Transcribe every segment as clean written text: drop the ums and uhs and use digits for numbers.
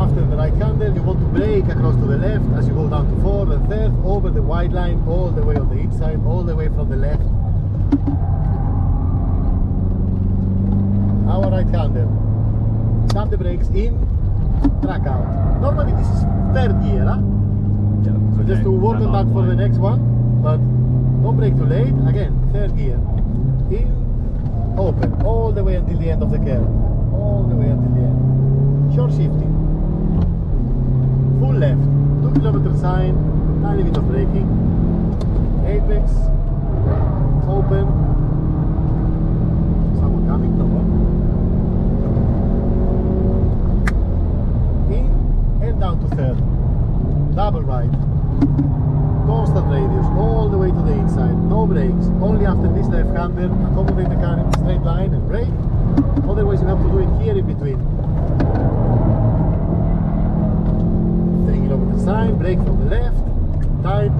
after the right handle, you want to brake across to the left as you go down to fourth and third, over the wide line, all the way on the inside, all the way from the left. Our right handle. Stop the brakes in, track out. Normally this is third gear, huh? Yeah, So just to work on that for the next one, but don't brake too late. Again, third gear. In, open, all the way until the end of the curve. All the way until the end. Short shifting. Full left. 2 kilometer sign, tiny bit of braking. Apex. Open. Someone coming? No one. In and down to third. Double right. Constant radius all the way to the inside. No brakes. Only after this left hander, accommodate the car in a straight line and brake. Otherwise you have to do it here in between. 3 kilometer sign, brake from the left. Tight.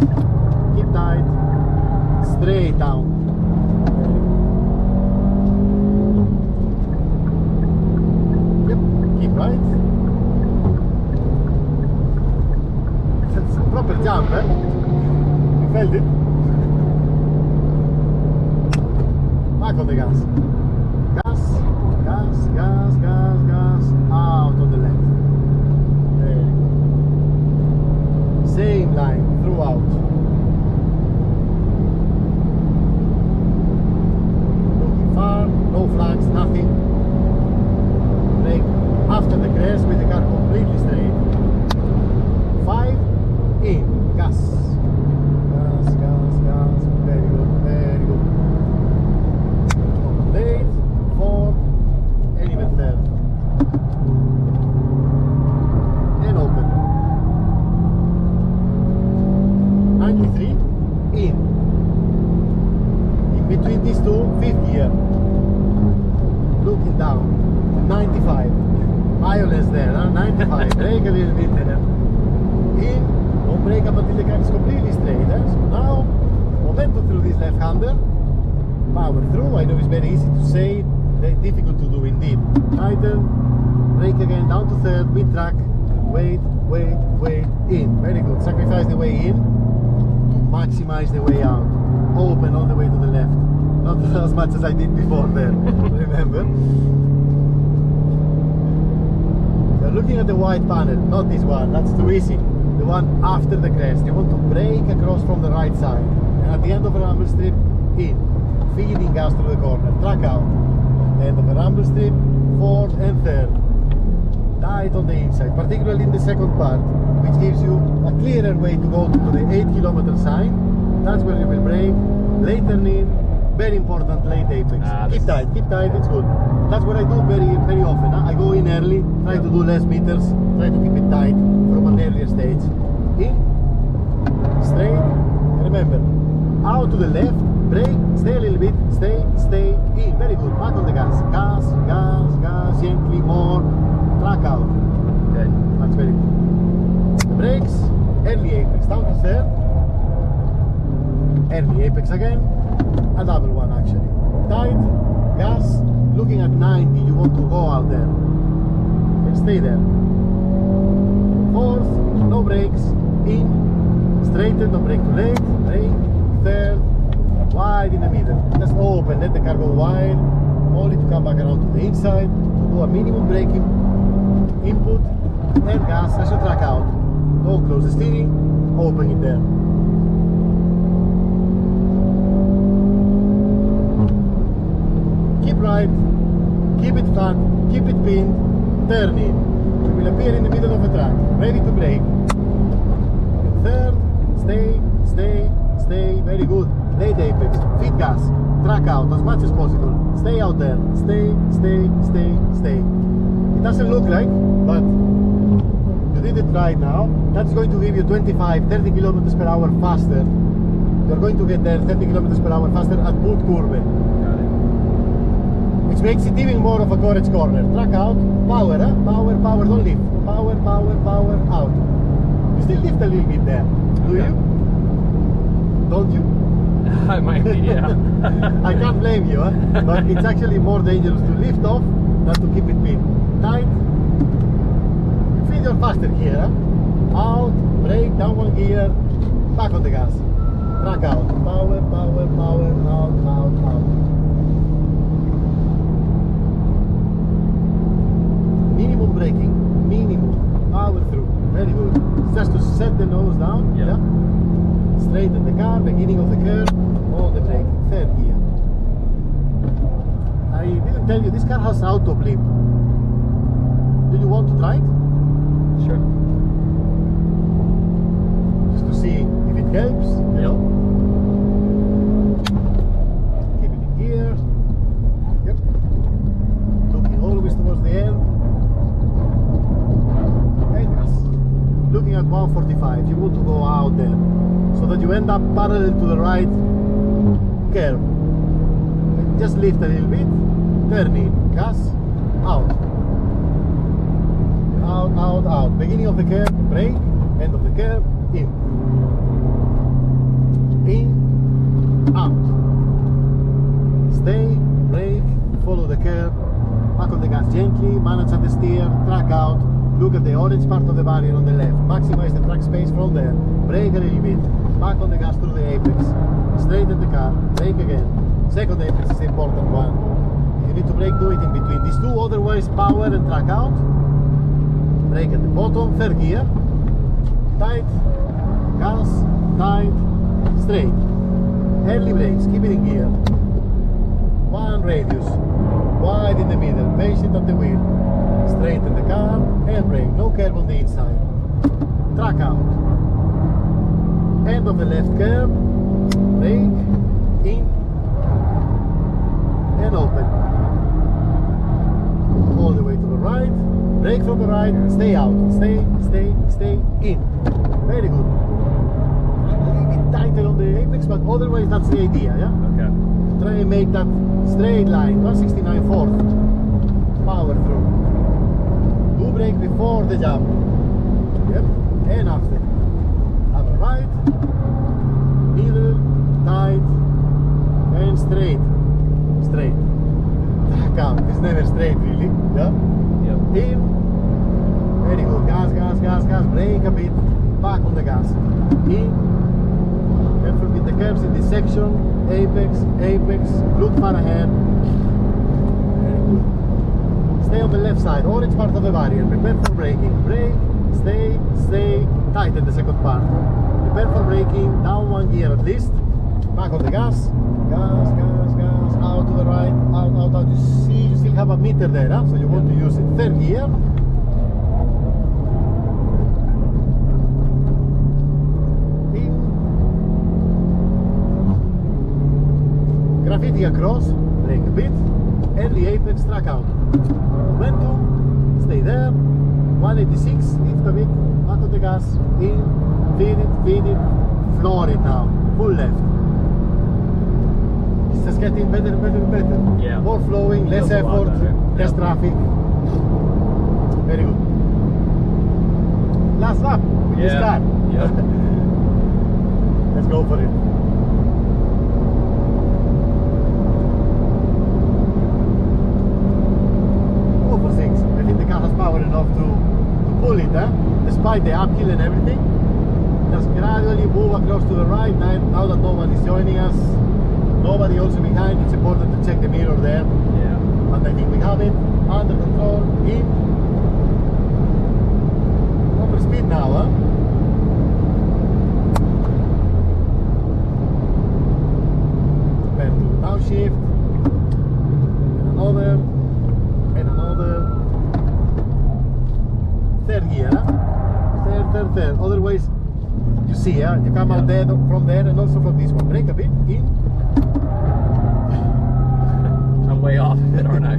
Keep tight. Straight down. Yep. Keep right. It's a proper jump, eh? You felt it? Back on the gas. Gas, gas, gas, gas, gas. Out on the left. There you go. Same line throughout. Looking far, no flags, nothing. Brake after the crest with the car completely straight. 5 in, gas, gas, gas, gas, very good, very good. Late, fourth, and even third. And open. 93, in. In between these two, fifth gear. Looking down, 95. Violence there, huh? 95, brake a little bit there. In, don't brake up until the car is completely straight. Eh? So now, momentum through this left hander, power through. I know it's very easy to say, very difficult to do indeed. Tighten, brake again, down to third, mid track, wait, wait, wait, in. Very good. Sacrifice the way in to maximize the way out. Open all the way to the left. Not as much as I did before there, remember? You're looking at the white panel, not this one, that's too easy. The one after the crest. You want to brake across from the right side. And at the end of a rumble strip, in. Feeding gas through the corner. Track out. End of a rumble strip, fourth and third. Tight on the inside, particularly in the second part, which gives you a clearer way to go to the 8 kilometer sign. That's where you will brake. Late turn in. Very important, late apex. Keep tight, it's good. That's what I do very often. Huh? I go in early, try to do less meters, try to keep it tight from an earlier stage. In, straight, remember, out to the left, brake, stay a little bit, stay, in. Very good, back on the gas. Gas, gas, gas, gently, more, track out. Okay, that's very good. The brakes, early apex, down to third. Early apex again. A double one actually. Tight, gas, looking at 90, you want to go out there. And stay there. Fourth, no brakes, in, straighten, don't brake too late, brake, third, wide in the middle. Just open, let the car go wide, only to come back around to the inside, to do a minimum braking, input, and gas as you track out. Don't close the steering, open it there. Keep right, keep it flat, keep it pinned, turn in. We will appear in the middle of the track, ready to brake. And third, stay, very good. Late apex, feed gas, track out as much as possible. Stay out there, stay. It doesn't look like, but you did it right now. That's going to give you 25-30 kilometers per hour faster. You're going to get there 30 kilometers per hour faster at both curve. Which makes it even more of a courage corner. Track out, power, huh? Power, don't lift. Power, out. You still lift a little bit there, do you? Don't you? I might be, yeah. I can't blame you, huh? But it's actually more dangerous to lift off than to keep it pinned. Tight. Feed your faster gear. Out, brake, down one gear, back on the gas. Track out. Power, power, power, out, out, out. Minimum braking, minimum. Power through. Very good. Just to set the nose down. Yeah. Straighten the car, beginning of the curve, on the brake. Third gear. I didn't tell you, this car has auto blip. Do you want to try it? Sure. Just to see if it helps. Yep. Keep it in gear. Yep. Looking always towards the end. And gas. Looking at 145. You want to go out there so that you end up parallel to the right curve. And just lift a little bit. Turn in. Gas. Out. Out, out, out. Beginning of the curve, brake. End of the curve, in. In, out. Stay, brake, follow the curve. Back on the gas gently, manage at the steer, track out. Look at the orange part of the barrier on the left. Maximize the track space from there. Brake a little bit. Back on the gas through the apex. Straighten the car, brake again. Second apex is the important one. If you need to brake, do it in between these two, otherwise power and track out. Brake at the bottom, third gear, tight, gas, tight, straight. Early brakes, keep it in gear. One radius, wide in the middle, patient at the wheel. Straighten the car and brake, no curve on the inside. Track out. End of the left curve, brake, in, and open. All the way to the right. Brake from the right, stay out, stay, in. Very good. A little bit tighter on the apex, but otherwise that's the idea, yeah? Okay. Try and make that straight line, 169/4. Power through. Do brake before the jump. Yep, and after. Have a right, middle, tight, and straight. Straight. Track out, it's never straight really, yeah? In, very good, gas, gas, gas, gas, brake a bit, back on the gas, in, careful with the curves in this section, apex, apex, look far ahead, very good, stay on the left side, orange part of the barrier, prepare for braking, brake, stay, tighten the second part, prepare for braking, down one gear at least, back on the gas, gas, gas, gas, out to the right, out, out, out. You see, you still have a meter there, huh? So you want to use it. Third gear. In. Graffiti across, brake a bit, early apex, track out. Momentum, stay there, 186, lift a bit, back on the gas, in, feed it, floor it now, full left. It's just getting better and better and better. Yeah. More flowing, less Feels a lot effort, better. less traffic. Very good. Last lap with this car. Yeah. Let's go for it. Go for 6. I think the car has power enough to pull it, despite the uphill and everything. Just gradually move across to the right. Now that no one is joining us, nobody also behind, it's important to check the mirror there. Yeah. But I think we have it under control, in. Proper speed now, huh? Prepare to downshift. And another. Third gear, huh? Third. Otherwise, you see, you come out there from there and also from this one. Brake a bit, in. I'm way off, aren't I?